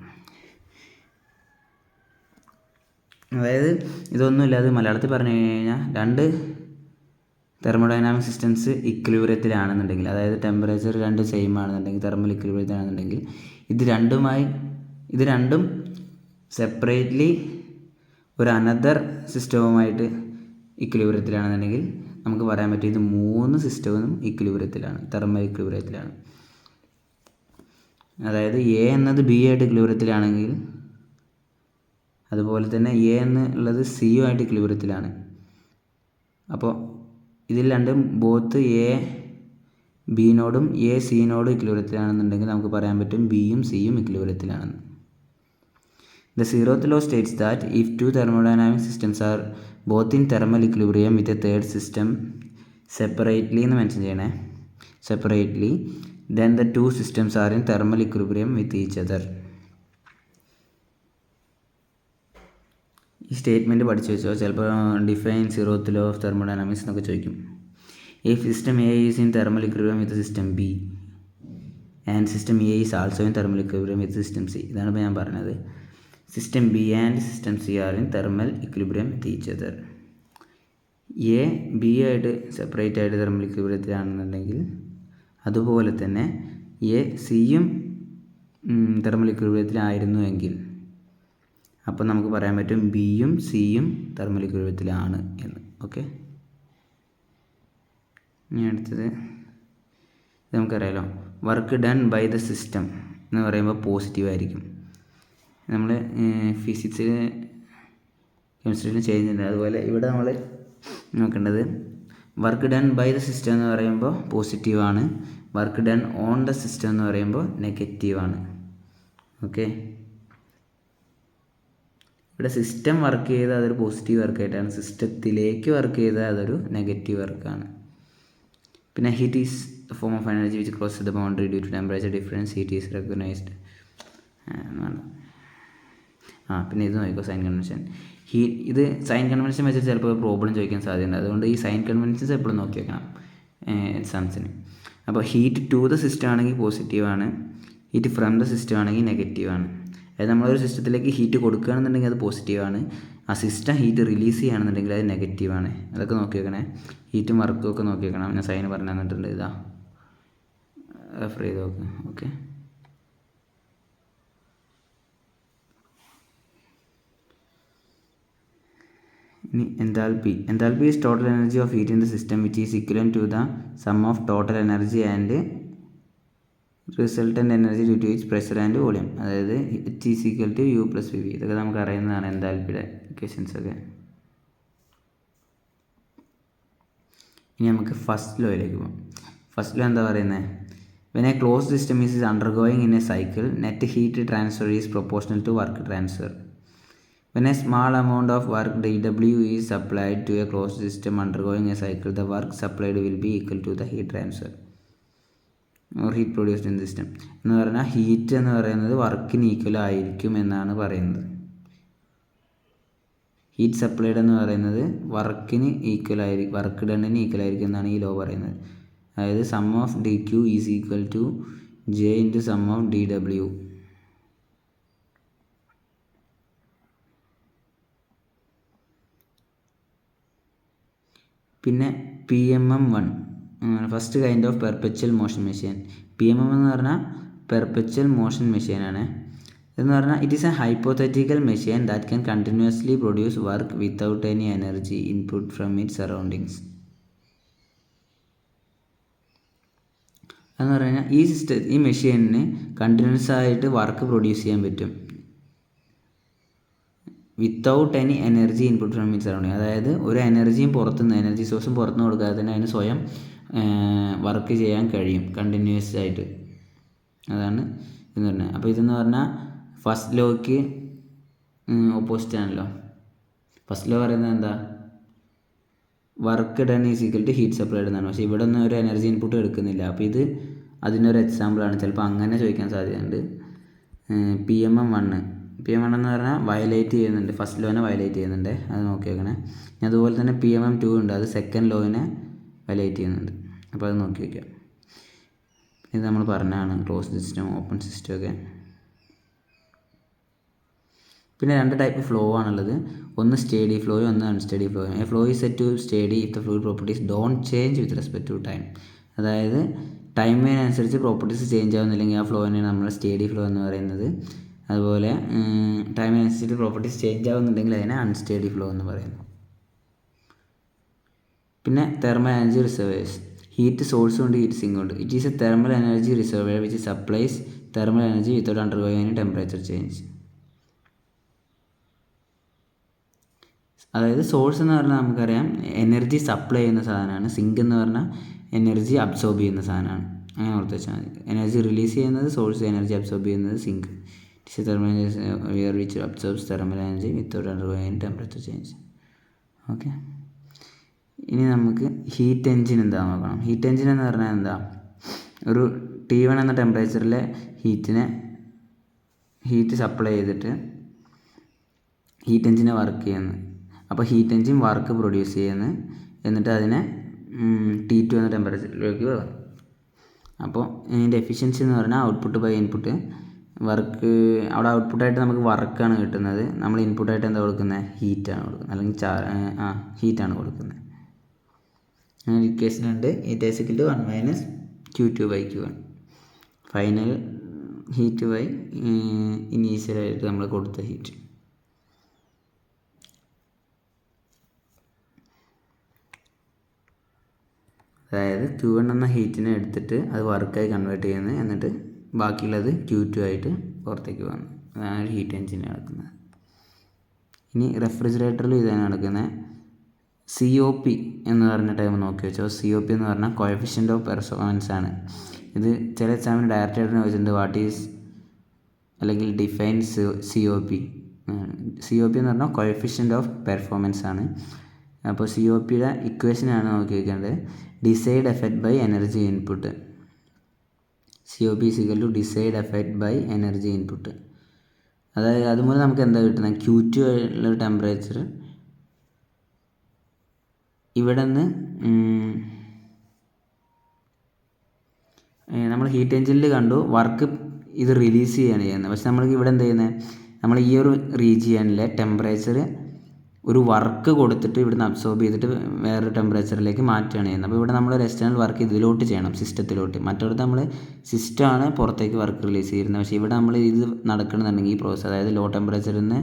അതായത് ഇതൊന്നുമില്ല, അത് മലയാളത്തിൽ പറഞ്ഞു കഴിഞ്ഞാൽ രണ്ട് തെർമോഡൈനാമിക് സിസ്റ്റംസ് ഇക്വിലിബ്രിയത്തിലാണെന്നുണ്ടെങ്കിൽ, അതായത് ടെമ്പറേച്ചർ രണ്ട് സെയിം ആണെന്നുണ്ടെങ്കിൽ, തെർമൽ ഇക്വിലിബ്രിയത്തിലാണെന്നുണ്ടെങ്കിൽ, ഇത് രണ്ടും സെപ്പറേറ്റ്ലി ഒരു അനദർ സിസ്റ്റവുമായിട്ട് ഇക്വിലിബ്രിയത്തിലാണെന്നുണ്ടെങ്കിൽ നമുക്ക് പറയാൻ പറ്റും ഇത് മൂന്ന് സിസ്റ്റവും ഇക്വിലിബ്രിയത്തിലാണ്, തെർമൽ ഇക്വിലിബ്രിയത്തിലാണ്. അതായത് എ എന്നത് ബി ആയിട്ട് ഇക്വിലിബ്രിയത്തിലാണെങ്കിൽ അതുപോലെ തന്നെ എ എന്നുള്ളത് സിയു ആയിട്ട് ഇക്വിലിബ്രിയത്തിലാണ്. അപ്പോൾ ഇതിൽ രണ്ടും ബോത്ത് എ ബിനോടും എ സിനോടും ഇക്വിലിബ്രിയത്തിലാണെന്നുണ്ടെങ്കിൽ നമുക്ക് പറയാൻ പറ്റും ബിയും സിയും ഇക്വിലിബ്രിയത്തിലാണെന്ന്. The zeroth law states that if two thermodynamic systems are both in thermal equilibrium with a third system separately എന്ന് മെൻഷൻ ചെയ്യണേ, separately, then the two systems are in thermal equilibrium with each other. ഈ statement പഠിച്ചു വെച്ചോ, ചിലപ്പോൾ define zeroth law of thermodynamics എന്നൊക്കെ ചോദിക്കും. If system A is in thermal equilibrium with system B and system A is also in thermal equilibrium with system C, ഇതാണ് ഇപ്പോൾ ഞാൻ പറഞ്ഞത്. System B and system C are in thermal equilibrium with each other. A B ആയിട്ട് separate ആയിട്ട് thermal ഇക്വിലിബ്രിയത്തിലാണെന്നുണ്ടെങ്കിൽ, അതുപോലെ തന്നെ A സിയും thermal ഇക്വിലിബ്രിയത്തിലായിരുന്നുവെങ്കിൽ അപ്പോൾ നമുക്ക് പറയാൻ പറ്റും ബിയും സിയും തെർമൽ ഇക്വിലിബ്രിയത്തിലാണ് എന്ന്. ഓക്കെ, ഇനി അടുത്തത് നമുക്കറിയാലോ, work done by the system എന്ന് പറയുമ്പോൾ പോസിറ്റീവ് ആയിരിക്കും. നമ്മൾ ഫിസിക്സിൽ കെമിസ്ട്രിയിലും ചെയ്യുന്നുണ്ട്. അതുപോലെ ഇവിടെ നമ്മൾ നോക്കേണ്ടത് work done by the system എന്ന് പറയുമ്പോൾ പോസിറ്റീവാണ്, work done on the system എന്ന് പറയുമ്പോൾ നെഗറ്റീവാണ്. ഓക്കെ, ഇവിടെ സിസ്റ്റം വർക്ക് ചെയ്താൽ അതൊരു പോസിറ്റീവ് വർക്കായിട്ടാണ്, സിസ്റ്റത്തിലേക്ക് വർക്ക് ചെയ്താൽ അതൊരു നെഗറ്റീവ് വർക്കാണ്. പിന്നെ heat is a form of energy which cross the boundary due to temperature difference, heat is recognised. പിന്നെ ഇത് നോക്കിക്കോ, സൈൻ കൺവെൻഷൻ. ഇത് സൈൻ കൺവെൻഷൻ വെച്ചാൽ ചിലപ്പോൾ പ്രോബ്ലം ചോദിക്കാൻ സാധ്യതയുണ്ട്. അതുകൊണ്ട് ഈ സൈൻ കൺവെൻഷൻസ് എപ്പോഴും നോക്കി വെക്കണം എക്സാംസിന്. അപ്പോൾ ഹീറ്റ് ടു ദ സിസ്റ്റം ആണെങ്കിൽ പോസിറ്റീവാണ്, ഹീറ്റ് ഫ്രം ദ സിസ്റ്റം ആണെങ്കിൽ നെഗറ്റീവാണ്. അതായത് നമ്മളൊരു സിസ്റ്റത്തിലേക്ക് ഹീറ്റ് കൊടുക്കുകയാണെന്നുണ്ടെങ്കിൽ അത് പോസിറ്റീവാണ്, ആ സിസ്റ്റം ഹീറ്റ് റിലീസ് ചെയ്യുകയാണെന്നുണ്ടെങ്കിൽ അത് നെഗറ്റീവാണ്. അതൊക്കെ നോക്കി വെക്കണേ, ഹീറ്റും വർക്കും ഒക്കെ നോക്കി വെക്കണം. ഞാൻ സൈൻ പറഞ്ഞു തന്നിട്ടുണ്ട്, ഇതാ റെഫർ ചെയ്ത് നോക്ക്. ഓക്കെ, ഇനി enthalpy. Enthalpy is total energy of heat in the system which is equivalent to the sum of total energy and resultant energy due to its pressure and volume. അതായത് H is equal to U plus VV. ഇതൊക്കെ നമുക്ക് അറിയുന്നതാണ് എൻതാൽപ്പിയുടെ equations ഒക്കെ. ഇനി നമുക്ക് first ലോയിലേക്ക് പോകാം. First law എന്താ പറയുന്നത്? When a closed system is undergoing in a cycle, net heat transfer is proportional to work transfer. When a small amount of work dW is applied to a closed system undergoing a cycle, the work supplied will be equal to the heat transfer or heat produced in the system. എന്ന് പറഞ്ഞാൽ heat എന്ന് പറയുന്നത് വർക്കിന് equal ആയിരിക്കും എന്നാണ് പറയുന്നത്. Heat supplied എന്ന് പറയുന്നത് വർക്കിന് ഈക്വൽ ആയിരിക്കും, വർക്ക് ഡണ്ണിന് ഈക്വൽ ആയിരിക്കും എന്നാണ് ഈ ലോ പറയുന്നത്. അതായത് sum of DQ is equal to J into sum of DW. പിന്നെ PMM1 first kind of perpetual motion machine. PMM എന്ന് പറഞ്ഞാൽ പെർപെച്വൽ മോഷൻ മെഷീനാണ്. എന്ന് പറഞ്ഞാൽ it is a hypothetical machine that can continuously produce work without any energy input from it surroundings. എന്ന് പറഞ്ഞാൽ ഈ മെഷീനിന് കണ്ടിന്യൂസ് ആയിട്ട് വർക്ക് പ്രൊഡ്യൂസ് ചെയ്യാൻ പറ്റും without any energy input from it surrounding. അതായത് ഒരു എനർജിയും പുറത്തുനിന്ന് എനർജി സോഴ്സും പുറത്തുനിന്ന് കൊടുക്കാതെ തന്നെ അതിന് സ്വയം വർക്ക് ചെയ്യാൻ കഴിയും കണ്ടിന്യൂസ് ആയിട്ട്. അതാണ് ഇതെന്ന് പറഞ്ഞാൽ. അപ്പോൾ ഇതെന്ന് പറഞ്ഞാൽ ഫസ്റ്റ് ലോയ്ക്ക് ഓപ്പോസിറ്റ് ആണല്ലോ. ഫസ്റ്റ് ലോ പറയുന്നത് എന്താ, work done is equal to heat supplied എന്നാണ്. പക്ഷേ ഇവിടെ ഒന്നും ഒരു എനർജി ഇൻപുട്ട് എടുക്കുന്നില്ല. അപ്പോൾ ഇത് അതിനൊരു എക്സാമ്പിളാണ്. ചിലപ്പോൾ അങ്ങനെ ചോദിക്കാൻ സാധ്യതയുണ്ട്. PMM1 എന്ന് പറഞ്ഞാൽ വയലേറ്റ് ചെയ്യുന്നുണ്ട്, ഫസ്റ്റ് ലോനെ വയലേറ്റ് ചെയ്യുന്നുണ്ട്. അത് നോക്കി വെക്കണേ. അതുപോലെ തന്നെ PMM2 ഉണ്ട്, അത് സെക്കൻഡ് ലോവിനെ വയലേറ്റ് ചെയ്യുന്നുണ്ട്. അപ്പോൾ അത് നോക്കി വയ്ക്കാം. ഇത് നമ്മൾ പറഞ്ഞതാണ് ക്ലോസ്ഡ് സിസ്റ്റം, ഓപ്പൺ സിസ്റ്റം ഒക്കെ. പിന്നെ 2 ടൈപ്പ് ഫ്ലോ ആണുള്ളത്. ഒന്ന് സ്റ്റേഡി ഫ്ലോയും ഒന്ന് അൺസ്റ്റഡി ഫ്ലോയും. A flow is set to steady if the fluid properties don't change with respect to time. അതായത് ടൈമിനനുസരിച്ച് പ്രോപ്പർട്ടീസ് ചേഞ്ച് ആവുന്നില്ലെങ്കിൽ ആ ഫ്ലോയിനെയാണ് നമ്മൾ സ്റ്റേഡി ഫ്ലോ എന്ന് പറയുന്നത്. അതുപോലെ ടൈമിനനുസരിച്ച് പ്രോപ്പർട്ടീസ് ചേഞ്ച് ആവുന്നുണ്ടെങ്കിൽ അതിനെ അൺസ്റ്റേഡി ഫ്ലോ എന്ന് പറയുന്നു. പിന്നെ തെർമൽ എനർജി റിസർവേഴ്സ്. ഹീറ്റ് സോഴ്സും ഉണ്ട്, ഹീറ്റ് സിങ്കും ഉണ്ട്. It is A thermal energy reservoir which supplies thermal energy without undergoing any temperature change. അതായത് സോഴ്സ് എന്ന് പറഞ്ഞാൽ നമുക്കറിയാം എനർജി സപ്ലൈ ചെയ്യുന്ന സാധനമാണ്. സിങ്ക് എന്ന് പറഞ്ഞാൽ എനർജി അബ്സോർബ് ചെയ്യുന്ന സാധനമാണ്. അങ്ങനെ ഓർത്ത് വെച്ചാൽ മതി. എനർജി റിലീസ് ചെയ്യുന്നത് സോഴ്സ്, എനർജി അബ്സോർബ് ചെയ്യുന്നത് സിങ്ക്. ഇറ്റ്സ് എ തെർമൽ വിയർ which absorbs thermal energy without undergoing temperature change. Okay, ഇനി നമുക്ക് ഹീറ്റ് എൻജിൻ എന്താ നോക്കണം. ഹീറ്റ് എൻജിൻ എന്ന് പറഞ്ഞാൽ എന്താ, ഒരു T1 എന്ന ടെമ്പറേച്ചറിലെ ഹീറ്റ് സപ്ലൈ ചെയ്തിട്ട് ഹീറ്റ് എൻജിനെ വർക്ക് ചെയ്യുന്നു. അപ്പോൾ ഹീറ്റ് എൻജിൻ വർക്ക് പ്രൊഡ്യൂസ് ചെയ്യുന്നു, എന്നിട്ട് അതിനെ T2 എന്ന ടെമ്പറേച്ചറിലേക്ക് പോകും. അപ്പോൾ ഇതിൻ്റെ എഫിഷ്യൻസി എന്ന് പറഞ്ഞാൽ ഔട്ട്പുട്ട് ബൈ ഇൻപുട്ട്. വർക്ക് അവിടെ ഔട്ട്പുട്ടായിട്ട് നമുക്ക് വർക്കാണ് കിട്ടുന്നത്. നമ്മൾ ഇൻപുട്ടായിട്ട് എന്താ കൊടുക്കുന്നത്, ഹീറ്റാണ് കൊടുക്കുന്നത്, അല്ലെങ്കിൽ ഹീറ്റാണ് കൊടുക്കുന്നത്. അങ്ങനെ ഇക്വേഷനുണ്ട്. Heat is equal to 1 - Q2/Q1. Final heat by ഇനീഷ്യലായിട്ട് നമ്മൾ കൊടുത്ത ഹീറ്റ്. അതായത് Q1 എന്ന ഹീറ്റിനെ എടുത്തിട്ട് അത് വർക്കായി കൺവേർട്ട് ചെയ്യുന്നത്, എന്നിട്ട് ബാക്കിയുള്ളത് Q2 ആയിട്ട് പുറത്തേക്ക് പോകുന്നു. അതാണ് ഒരു ഹീറ്റ് എൻജിൻ നടക്കുന്നത്. ഇനി റെഫ്രിജറേറ്ററിൽ ഇതാണ് നടക്കുന്നത്. COP എന്ന് പറഞ്ഞ ടൈം നോക്കി വെച്ചോ. COP എന്ന് പറഞ്ഞാൽ കോഎഫിഷ്യൻ്റ് ഓഫ് പെർഫോമൻസ് ആണ്. ഇത് ചില എക്സാമിന് ഡയറക്റ്റ് ആയിട്ട് ചോദിച്ചിട്ടുണ്ട്, വാട്ട് ഈസ് അല്ലെങ്കിൽ ഡിഫൈൻ COP. COP എന്ന് പറഞ്ഞാൽ കോഎഫിഷ്യൻ്റ് ഓഫ് പെർഫോമൻസ് ആണ്. അപ്പോൾ COPയുടെ ഇക്വേഷനാണ് നോക്കി വയ്ക്കേണ്ടത്. Desired effect by energy input. COP is equal to desired effect by energy input. അതായത് അതുമൂലം നമുക്ക് എന്താ കിട്ടുന്നത്, Q2 ഉള്ള ടെമ്പറേച്ചർ ഇവിടെ നിന്ന് നമ്മൾ ഹീറ്റ് എൻജിനിൽ കണ്ടു വർക്ക് ഇത് റിലീസ് ചെയ്യുകയാണ് ചെയ്യുന്നത്. പക്ഷെ നമ്മൾക്ക് ഇവിടെ എന്താ ചെയ്യുന്നത്, നമ്മൾ ഈ ഒരു റീജിയനിലെ ടെമ്പറേച്ചർ ഒരു വർക്ക് കൊടുത്തിട്ട് ഇവിടുന്ന് അബ്സോർബ് ചെയ്തിട്ട് വേറൊരു ടെമ്പറേച്ചറിലേക്ക് മാറ്റുകയാണ് ചെയ്യുന്നത്. അപ്പോൾ ഇവിടെ നമ്മൾ ഒരു എക്സ്റ്റേണൽ വർക്ക് ഇതിലോട്ട് ചെയ്യണം, സിസ്റ്റത്തിലോട്ട്. മറ്റൊരിടത്ത് നമ്മൾ സിസ്റ്റമാണ് പുറത്തേക്ക് വർക്ക് റിലീസ് ചെയ്യുന്നത്. പക്ഷേ ഇവിടെ നമ്മൾ ഇത് നടക്കണമെന്നുണ്ടെങ്കിൽ ഈ പ്രോസസ്സ്, അതായത് ലോ ടെമ്പറേച്ചറിൽ നിന്ന്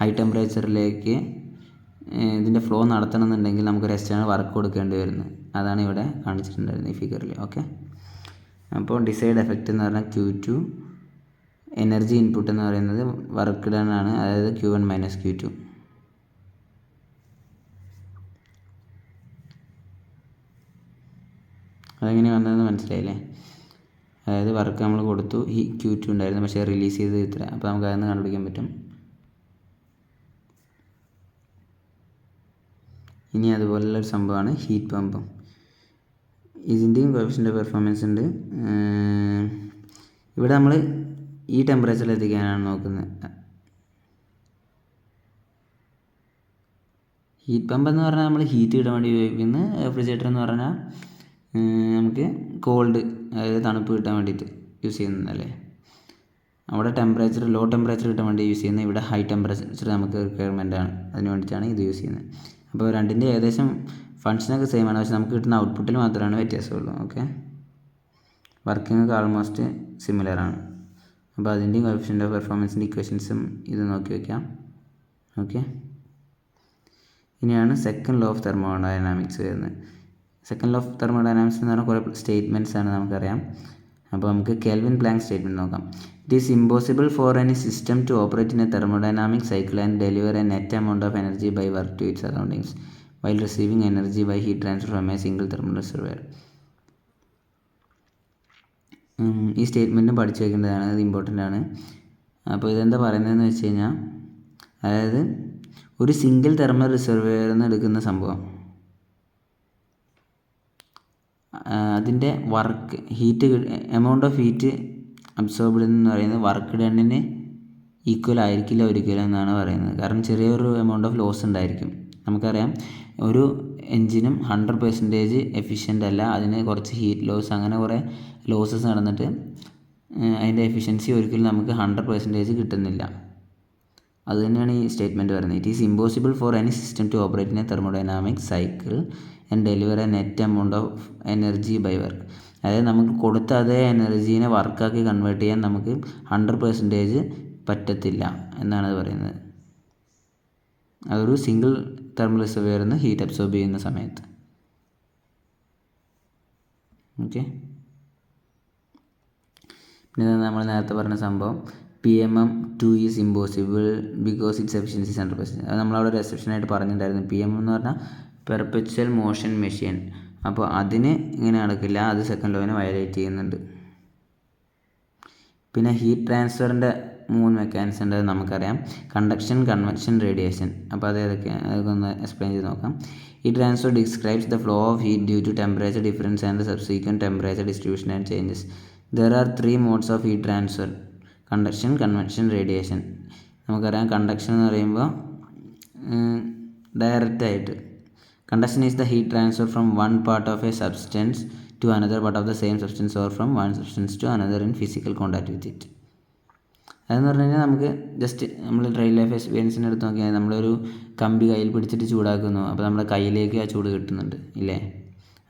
ഹൈ ടെമ്പറേച്ചറിലേക്ക് ഇതിൻ്റെ ഫ്ലോ നടത്തണമെന്നുണ്ടെങ്കിൽ നമുക്കൊരു എക്സ്റ്റേണൽ വർക്ക് കൊടുക്കേണ്ടി വരുന്നത്. അതാണ് ഇവിടെ കാണിച്ചിട്ടുണ്ടായിരുന്നത് ഈ ഫിഗറിൽ. ഓക്കെ, അപ്പോൾ ഡിസൈഡ് എഫക്റ്റ് എന്ന് പറഞ്ഞാൽ Q2, എനർജി ഇൻപുട്ട് എന്ന് പറയുന്നത് വർക്ക് ഡൺ ആണ്, അതായത് Q1 - Q2. അതെങ്ങനെ വന്നതെന്ന് മനസ്സിലായില്ലേ? അതായത് വർക്ക് നമ്മൾ കൊടുത്തു, ഈ Q2 ഉണ്ടായിരുന്നു, പക്ഷേ റിലീസ് ചെയ്ത് ഇത്ര. അപ്പോൾ നമുക്ക് അതൊന്ന് കണ്ടുപിടിക്കാൻ പറ്റും. ഇനി അതുപോലുള്ളൊരു സംഭവമാണ് ഹീറ്റ് പമ്പും. ഇതിൻ്റെയും കോഎഫിഷ്യൻ്റ് ഓഫ് പെർഫോമൻസ് ഉണ്ട്. ഇവിടെ നമ്മൾ ഈ ടെമ്പറേച്ചറിൽ എത്തിക്കാനാണ് നോക്കുന്നത്. ഹീറ്റ് പമ്പ് എന്ന് പറഞ്ഞാൽ നമ്മൾ ഹീറ്റ് കിട്ടാൻ വേണ്ടി ഉപയോഗിക്കുന്ന. റെഫ്രിജറേറ്റർ എന്ന് പറഞ്ഞാൽ നമുക്ക് കോൾഡ്, അതായത് തണുപ്പ് കിട്ടാൻ വേണ്ടിയിട്ട് യൂസ് ചെയ്യുന്നതല്ലേ. അവിടെ ടെമ്പറേച്ചർ ലോ ടെമ്പറേച്ചർ കിട്ടാൻ വേണ്ടി യൂസ് ചെയ്യുന്നത്. ഇവിടെ ഹൈ ടെമ്പറേച്ചർ നമുക്ക് റിക്വയർമെൻ്റ് ആണ്, അതിന് വേണ്ടിയിട്ടാണ് ഇത് യൂസ് ചെയ്യുന്നത്. അപ്പോൾ രണ്ടിൻ്റെ ഏകദേശം ഫങ്ഷനൊക്കെ സെയിം ആണ്, പക്ഷെ നമുക്ക് കിട്ടുന്ന ഔട്ട്പുട്ടിൽ മാത്രമാണ് വ്യത്യാസമുള്ളൂ. ഓക്കെ, വർക്കിംഗ് ഒക്കെ ആൾമോസ്റ്റ് സിമിലർ ആണ്. അപ്പോൾ അതിൻ്റെയും കോഎഫിഷ്യൻ്റ് ഓഫ് പെർഫോമൻസിൻ്റെ ഇക്വേഷൻസും ഇത് നോക്കി വയ്ക്കാം. ഓക്കെ, ഇനിയാണ് സെക്കൻഡ് ലോ ഓഫ് തെർമോഡൈനാമിക്സ് വരുന്നത്. സെക്കൻഡ് ലോ ഓഫ് തെർമോഡൈനാമിക്സ് എന്ന് പറഞ്ഞാൽ കുറേ സ്റ്റേറ്റ്മെൻറ്റ്സ് ആണ് നമുക്കറിയാം. അപ്പോൾ നമുക്ക് കെൽവിൻ പ്ലാങ്ക് സ്റ്റേറ്റ്മെൻറ്റ് നോക്കാം. It is impossible for any system to operate in a thermodynamic cycle and deliver a net amount of energy by work to its surroundings while receiving energy by heat transfer from a single thermal reservoir. ഈ സ്റ്റേറ്റ്മെൻറ്റും പഠിച്ചു വയ്ക്കേണ്ടതാണ്, ഇത് important ആണ്. അപ്പോൾ ഇതെന്താ പറയുന്നതെന്ന് വെച്ച് കഴിഞ്ഞാൽ, അതായത് ഒരു സിംഗിൾ തെർമൽ റിസർവോയറിൽ നിന്ന് എടുക്കുന്ന സംഭവം അതിൻ്റെ work heat amount of heat absorbed എന്ന് പറയുന്നത് വർക്ക് ഡണ്ണിന് ഈക്വൽ ആയിരിക്കില്ല ഒരിക്കലും എന്നാണ് പറയുന്നത്. കാരണം ചെറിയൊരു എമൗണ്ട് ഓഫ് ലോസ് ഉണ്ടായിരിക്കും. നമുക്കറിയാം ഒരു എൻജിനും 100% എഫിഷ്യൻ്റ് അല്ല, അതിന് കുറച്ച് ഹീറ്റ് ലോസ് അങ്ങനെ കുറേ ലോസസ് നടന്നിട്ട് അതിൻ്റെ എഫിഷ്യൻസി ഒരിക്കലും നമുക്ക് 100% കിട്ടുന്നില്ല. അത് തന്നെയാണ് ഈ സ്റ്റേറ്റ്മെൻറ്റ് പറയുന്നത്. It is impossible for any system to operate in a thermodynamic cycle and deliver a net amount of energy by work. അതായത് നമുക്ക് കൊടുത്ത അതേ എനർജീനെ വർക്കാക്കി കൺവേർട്ട് ചെയ്യാൻ നമുക്ക് 100% പറ്റത്തില്ല എന്നാണ് അത് പറയുന്നത്. അതൊരു സിംഗിൾ തെർമൽ റിസർവോയറിൽ നിന്ന് ഹീറ്റ് അബ്സോർബ് ചെയ്യുന്ന സമയത്ത്. ഓക്കെ, പിന്നെ നമ്മൾ നേരത്തെ പറഞ്ഞ സംഭവം PM2 is impossible because it's efficiency 100%. അത് നമ്മളവിടെ ഒരു എക്സെപ്ഷനായിട്ട് പറഞ്ഞിട്ടുണ്ടായിരുന്നു. PM എന്ന് പറഞ്ഞാൽ പെർപെച്വൽ മോഷൻ മെഷീൻ. അപ്പോൾ അതിന് ഇങ്ങനെ നടക്കില്ല, അത് സെക്കൻഡ് ലോവിനെ വയലേറ്റ് ചെയ്യുന്നുണ്ട്. പിന്നെ ഹീറ്റ് ട്രാൻസ്ഫറിൻ്റെ 3 മെക്കാനിസം ഉണ്ട്, നമുക്കറിയാം. Conduction, convection, radiation. അപ്പോൾ അതൊക്കെ ഒന്ന് എക്സ്പ്ലെയിൻ ചെയ്ത് നോക്കാം. ഈ transfer describes the flow of heat due to temperature difference and subsequent temperature distribution and changes. There are 3 modes of heat transfer: conduction, convection, radiation. നമുക്കറിയാം conduction എന്ന് പറയുമ്പോൾ ഡയറക്റ്റായിട്ട്. Conduction is the heat transfer from one part of a substance to another part of the same substance or from one substance to another in physical contact with it. അതെന്ന് പറഞ്ഞു കഴിഞ്ഞാൽ നമുക്ക് just നമ്മൾ real life എക്സ്പീരിയൻസിൻ്റെ അടുത്ത് നോക്കിയാൽ നമ്മളൊരു കമ്പി കയ്യിൽ പിടിച്ചിട്ട് ചൂടാക്കുന്നു, അപ്പോൾ നമ്മുടെ കയ്യിലേക്ക് ആ ചൂട് കിട്ടുന്നുണ്ട് ഇല്ലേ,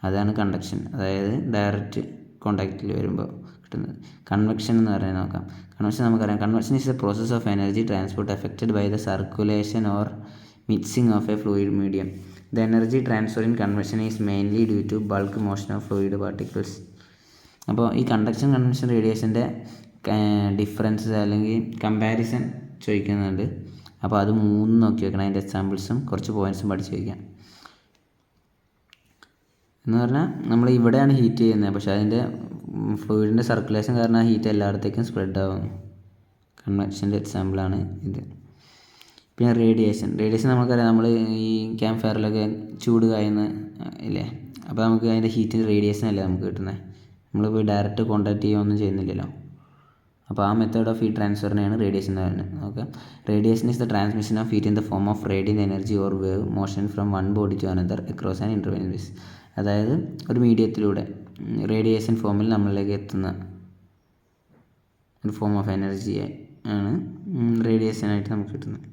അതാണ് കണ്ടക്ഷൻ. അതായത് ഡയറക്റ്റ് കോൺടാക്റ്റിൽ വരുമ്പോൾ കിട്ടുന്നത്. കൺവെക്ഷൻ എന്ന് പറയുന്നത് നോക്കാം. കൺവെക്ഷൻ നമുക്കറിയാം, convection is a process of energy transport effected by the circulation or mixing of a fluid medium. The energy transfer in convection is mainly due to bulk motion of fluid particles. അപ്പോൾ ഈ conduction, convection, റേഡിയേഷൻ്റെ difference അല്ലെങ്കിൽ comparison ചോദിക്കുന്നുണ്ട്. അപ്പോൾ അത് 3 നോക്കി വെക്കണം. അതിൻ്റെ എക്സാമ്പിൾസും കുറച്ച് പോയിൻറ്റ്സും പഠിച്ച് വയ്ക്കാം. എന്ന് പറഞ്ഞാൽ നമ്മൾ ഇവിടെയാണ് ഹീറ്റ് ചെയ്യുന്നത്, പക്ഷേ അതിൻ്റെ ഫ്ലൂയിഡിൻ്റെ സർക്കുലേഷൻ കാരണം ആ ഹീറ്റ് എല്ലായിടത്തേക്കും സ്പ്രെഡ് ആവും. കൺവെക്ഷൻ്റെ എക്സാമ്പിളാണ് ഇത്. പിന്നെ റേഡിയേഷൻ നമുക്കറിയാം, നമ്മൾ ഈ ക്യാമ്പ് ഫയറിലൊക്കെ ചൂട് കായുന്ന ഇല്ലേ, അപ്പോൾ നമുക്ക് അതിൻ്റെ ഹീറ്റിൻ്റെ റേഡിയേഷൻ അല്ലേ നമുക്ക് കിട്ടുന്നത്. നമ്മളിപ്പോൾ ഡയറക്റ്റ് കോൺടാക്ട് ചെയ്യുകയൊന്നും ചെയ്യുന്നില്ലല്ലോ. അപ്പോൾ ആ മെത്തേഡ് ഓഫ് ഹീറ്റ് ട്രാൻസ്ഫറിനെയാണ് റേഡിയേഷൻ എന്ന് പറയുന്നത്. Okay, radiation is the transmission of heat in the form of radiant energy or wave motion from one body to another across an interval base. അതായത് ഒരു മീഡിയത്തിലൂടെ radiation ഫോമിൽ നമ്മളിലേക്ക് എത്തുന്ന ഒരു ഫോം ഓഫ് എനർജി ആണ് റേഡിയേഷനായിട്ട് നമുക്ക് കിട്ടുന്നത്.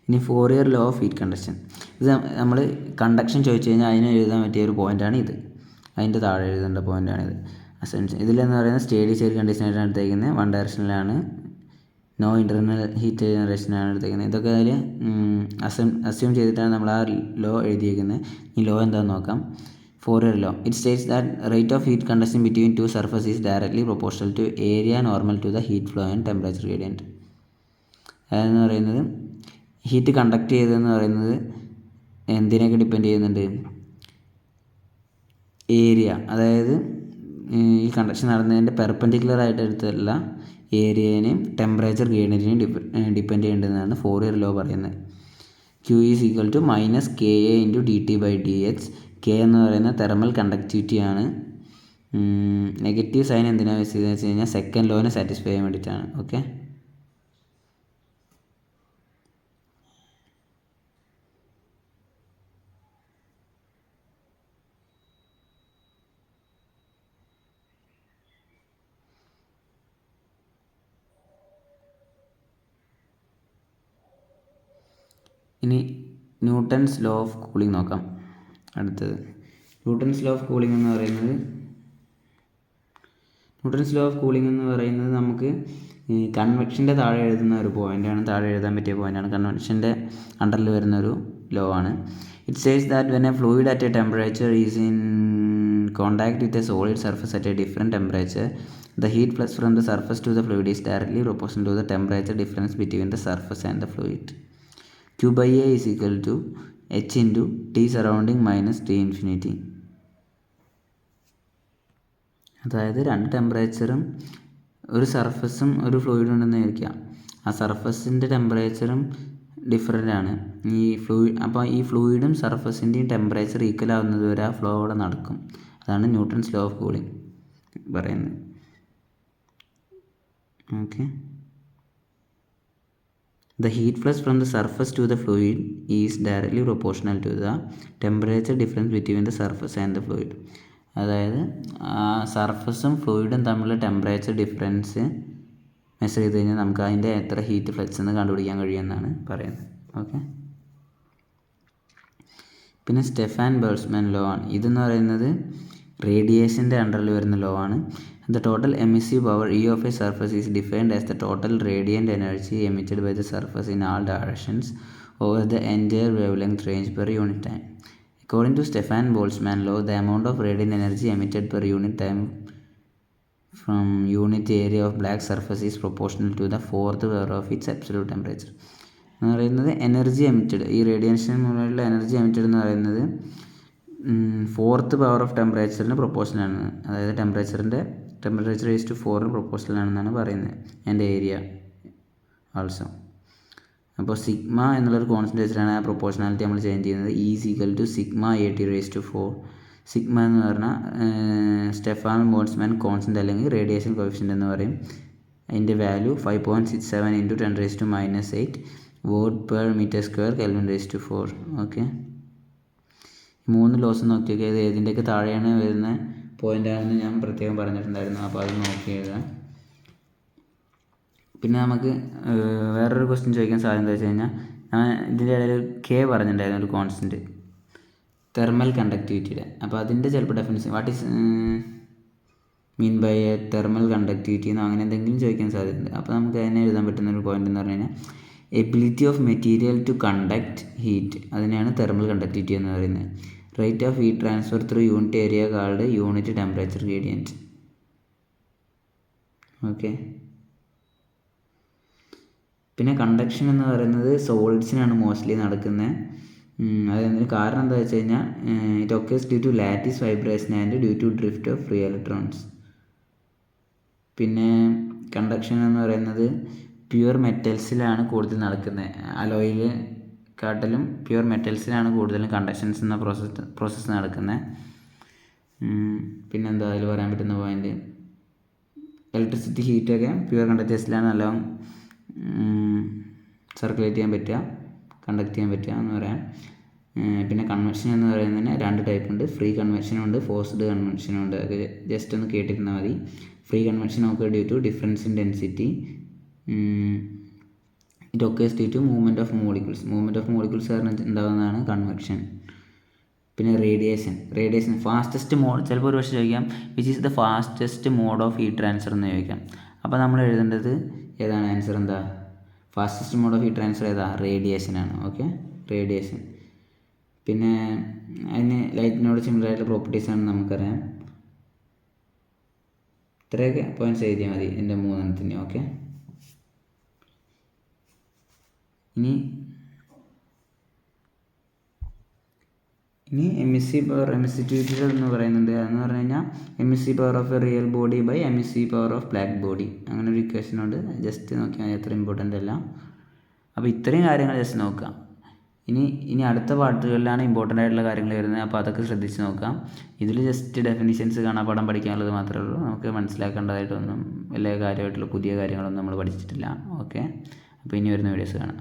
ഇനി Fourier law of heat conduction. ഇത് നമ്മൾ കണ്ടക്ഷൻ ചോദിച്ചു കഴിഞ്ഞാൽ അതിന് എഴുതാൻ പറ്റിയ ഒരു പോയിൻ്റാണ് ഇത്. അതിൻ്റെ താഴെ എഴുതേണ്ട പോയിൻ്റാണിത്. അസംഷൻ ഇതിലെന്ന് പറയുന്നത് സ്റ്റേഡി സ്റ്റേറ്റ് കണ്ടീഷനായിട്ടാണ് എടുത്തേക്കുന്നത്. 1 ഡയറക്ഷനിലാണ്, നോ ഇൻ്റർണൽ ഹീറ്റ് ജനറേഷനാണ് എടുത്തേക്കുന്നത്. ഇതൊക്കെ അതിൽ അസ്യൂം ചെയ്തിട്ടാണ് നമ്മൾ ആ ലോ എഴുതിയിരിക്കുന്നത്. ഈ ലോ എന്താണെന്ന് നോക്കാം. Fourier law it states that rate of heat conduction between 2 surface is directly proportional to area normal to the heat flow and temperature gradient. അതെന്ന് പറയുന്നത് ഹീറ്റ് കണ്ടക്ട് ചെയ്തതെന്ന് പറയുന്നത് എന്തിനൊക്കെ ഡിപ്പെൻഡ് ചെയ്യുന്നുണ്ട്? ഏരിയ, അതായത് ഈ കണ്ടക്ഷൻ നടന്നതിൻ്റെ പെർപെൻഡിക്കുലർ ആയിട്ട് എടുത്തുള്ള ഏരിയനെയും ടെമ്പറേച്ചർ ഗ്രേഡിയൻറ്റിനെയും ഡിപ്പെൻഡ് ചെയ്യേണ്ടതെന്നാണ് ഫോറിയർ ലോ പറയുന്നത്. Q is equal to -KA into dT/dH. K എന്ന് പറയുന്ന തെർമൽ കണ്ടക്ടിവിറ്റി ആണ്. നെഗറ്റീവ് സൈൻ എന്തിനാണ് വെച്ചതെന്ന് വെച്ച് കഴിഞ്ഞാൽ സെക്കൻഡ് ലോനെ സാറ്റിസ്ഫൈ ചെയ്യാൻ വേണ്ടിയിട്ടാണ്. ഓക്കെ, ഇനി ന്യൂട്ടൺസ് ലോ ഓഫ് കൂളിംഗ് നോക്കാം. അടുത്തത് ന്യൂട്ടൺസ് ലോ ഓഫ് കൂളിംഗ് എന്ന് പറയുന്നത് നമുക്ക് ഈ കൺവെക്ഷൻ്റെ താഴെ എഴുതുന്ന ഒരു പോയിൻ്റാണ്, താഴെ എഴുതാൻ പറ്റിയ പോയിൻ്റാണ്. കൺവെക്ഷൻ്റെ അണ്ടറിൽ വരുന്ന ഒരു ലോ ആണ്. It says that when A fluid at A temperature is in contact with a solid surface at A different temperature, the heat flux from the surface to the fluid is directly proportional to the temperature difference between the surface and the fluid. Q by A is equal to H into T surrounding minus T infinity. അതായത് രണ്ട് ടെമ്പറേച്ചറും ഒരു സർഫസും ഒരു ഫ്ലൂയിഡും ഉണ്ടെന്ന് വിചാരിക്കുക. ആ സർഫസിൻ്റെ ടെമ്പറേച്ചറും different ആണ്. അപ്പോൾ ഈ ഫ്ലൂയിഡും സർഫസിൻ്റെയും ടെമ്പറേച്ചർ ഈക്വൽ ആവുന്നത് വരെ ആ ഫ്ലോ അവിടെ നടക്കും. അതാണ് ന്യൂട്ടൺസ് ലോ ഓഫ് കൂളിംഗ് പറയുന്നത്. Okay. The heat flux from the surface to the fluid is directly proportional to the temperature difference between the surface and the fluid. അതായത് സർഫസും ഫ്ലൂയിഡും തമ്മിലുള്ള ടെമ്പറേച്ചർ ഡിഫറൻസ് മെഷർ ചെയ്ത് കഴിഞ്ഞാൽ നമുക്ക് അതിൻ്റെ എത്ര ഹീറ്റ് ഫ്ലക്സ് എന്ന് കണ്ടുപിടിക്കാൻ കഴിയുമെന്നാണ് പറയുന്നത്. ഓക്കെ. പിന്നെ സ്റ്റെഫാൻ ബോൾട്ട്സ്മാൻ ലോ ആണ്. ഇതെന്ന് പറയുന്നത് റേഡിയേഷൻ്റെ അണ്ടറിൽ വരുന്ന ലോ ആണ്. The total emissive power E of a surface is defined as the total radiant energy emitted by the surface in all directions over the entire wavelength range per unit time. According to Stefan Boltzmann law, the amount of radiant energy emitted per unit time from unit area of black surface is proportional to the fourth power of its absolute temperature. എന്ന് പറയുന്നത് energy emitted, ഈ radiation മൂലമുള്ള energy emitted എന്ന് പറയുന്നത് fourth power of ടെമ്പറേച്ചറിന് പ്രൊപ്പോർഷനാണ്. അതായത് temperature is to 4 പ്രൊപ്പോർഷനാണെന്നാണ് പറയുന്നത്. And area also. അപ്പോൾ സിഗ്മ എന്നുള്ളൊരു കോൺസ്റ്റൻ്റ് വെച്ചിട്ടാണ് ആ പ്രൊപ്പോർഷനാലിറ്റി നമ്മൾ ചേഞ്ച് ചെയ്യുന്നത്. Is equal to sigma AT raise to 4. സിഗ്മ എന്ന് പറഞ്ഞാൽ സ്റ്റെഫാൻ ബോൾട്ട്സ്മാൻ കോൺസ്റ്റൻ്റ് അല്ലെങ്കിൽ റേഡിയേഷൻ കോഎഫിഷ്യൻ്റ് എന്ന് പറയും. അതിൻ്റെ value 5.67 × 10⁻⁻8 watt per meter square Kelvin raised to 4. Okay. 3 laws നോക്കിയൊക്കെ ഇത് ഏതിൻ്റെയൊക്കെ താഴെയാണ് വരുന്ന പോയിൻ്റാണെന്ന് ഞാൻ പ്രത്യേകം പറഞ്ഞിട്ടുണ്ടായിരുന്നു. അപ്പോൾ അത് നോക്കി എഴുതാം. പിന്നെ നമുക്ക് വേറൊരു ക്വസ്റ്റ്യൻ ചോദിക്കാൻ സാധ്യത എന്താ വെച്ച് കഴിഞ്ഞാൽ, ഞാൻ ഇതിൻ്റെ ഇടയിൽ K പറഞ്ഞിട്ടുണ്ടായിരുന്നു, ഒരു കോൺസ്റ്റൻറ്റ് തെർമൽ കണ്ടക്ടിവിറ്റിയുടെ. അപ്പോൾ അതിൻ്റെ ചിലപ്പോൾ definition what is mean by a thermal conductivity എന്നോ അങ്ങനെ എന്തെങ്കിലും ചോദിക്കാൻ സാധ്യതയുണ്ട്. അപ്പോൾ നമുക്ക് അതിനെ എഴുതാൻ പറ്റുന്ന ഒരു പോയിൻ്റ് എന്ന് പറഞ്ഞു കഴിഞ്ഞാൽ ability of material to conduct heat, അതിനെയാണ് തെർമൽ കണ്ടക്ടിവിറ്റി എന്ന് പറയുന്നത്. Rate of heat transfer through unit area called unit temperature gradient. Okay. പിന്നെ കണ്ടക്ഷൻ എന്ന് പറയുന്നത് സോളിഡ്സിനാണ് മോസ്റ്റ്ലി നടക്കുന്നത്. അതിന് കാരണം എന്താ വെച്ച് കഴിഞ്ഞാൽ it occurs due to lattice vibration and due to drift of free electrons. പിന്നെ കണ്ടക്ഷൻ എന്ന് പറയുന്നത് പ്യുവർ മെറ്റൽസിലാണ് കൂടുതൽ നടക്കുന്നത്. അലോയിൽ കാട്ടിലും പ്യുവർ മെറ്റൽസിലാണ് കൂടുതലും കണ്ടക്ഷൻസ് എന്ന പ്രോസസ്സ് നടക്കുന്നത്. പിന്നെന്താ അതിൽ പറയാൻ പറ്റുന്ന പോയിൻ്റ്, ഇലക്ട്രിസിറ്റി ഹീറ്റൊക്കെ പ്യുവർ കണ്ടക്ടേഴ്സിലാണ് നല്ലോണം സർക്കുലേറ്റ് ചെയ്യാൻ പറ്റുക, കണ്ടക്ട് ചെയ്യാൻ പറ്റുക എന്ന് പറയാം. പിന്നെ കൺവെൻഷൻ എന്ന് പറയുന്നതിന് 2 ടൈപ്പ് ഉണ്ട്. ഫ്രീ കൺവെൻഷനും ഉണ്ട്, ഫോഴ്സ്ഡ് കൺവെൻഷനും ഉണ്ട്. അത് ജസ്റ്റ് ഒന്ന് കേട്ടിരുന്നാൽ മതി. ഫ്രീ കൺവെൻഷൻ ഒക്കെ due to difference in density. It occurs due to movement of molecules കാരണം ഉണ്ടാകുന്നതാണ് കൺവെക്ഷൻ. പിന്നെ റേഡിയേഷൻ ഫാസ്റ്റസ്റ്റ് മോഡ്, ചിലപ്പോൾ ഒരു പക്ഷേ ചോദിക്കാം which is the fastest mode of heat transfer എന്ന് ചോദിക്കാം. അപ്പോൾ നമ്മൾ എഴുതേണ്ടത് ഏതാണ് ആൻസർ, എന്താ fastest mode of heat transfer ഏതാ, റേഡിയേഷനാണ്. Okay, radiation. പിന്നെ അതിന് ലൈറ്റിനോട് സിമിലർ ആയിട്ടുള്ള പ്രോപ്പർട്ടീസാണ് നമുക്കറിയാം. ഇത്രയൊക്കെ പോയിൻറ്റ്സ് എഴുതിയാൽ മതി എൻ്റെ 3 ഓക്കെ. ഇനി എമിസിവിറ്റി എന്ന് പറയുന്നത് എന്ന് പറഞ്ഞു കഴിഞ്ഞാൽ emissive power of a real body by emissive power of black body, അങ്ങനെ ഒരു ഇക്വേഷൻ ഉണ്ട്. ജസ്റ്റ് നോക്കിയാൽ അത്ര ഇമ്പോർട്ടൻ്റ് അല്ല. അപ്പോൾ ഇത്രയും കാര്യങ്ങൾ ജസ്റ്റ് നോക്കാം. ഇനി അടുത്ത പാർട്ടുകളിലാണ് ഇമ്പോർട്ടൻ്റ് ആയിട്ടുള്ള കാര്യങ്ങൾ വരുന്നത്. അപ്പോൾ അതൊക്കെ ശ്രദ്ധിച്ച് നോക്കാം. ഇതിൽ ജസ്റ്റ് ഡെഫിനിഷൻസ് കാണാപ്പാഠം പഠിക്കാനുള്ളത് മാത്രമേ ഉള്ളൂ. നമുക്ക് മനസ്സിലാക്കേണ്ടതായിട്ടൊന്നും വലിയ കാര്യമായിട്ടുള്ള പുതിയ കാര്യങ്ങളൊന്നും നമ്മൾ പഠിച്ചിട്ടില്ല. ഓക്കെ, അപ്പോൾ ഇനി വരുന്ന വീഡിയോസ് കാണാം.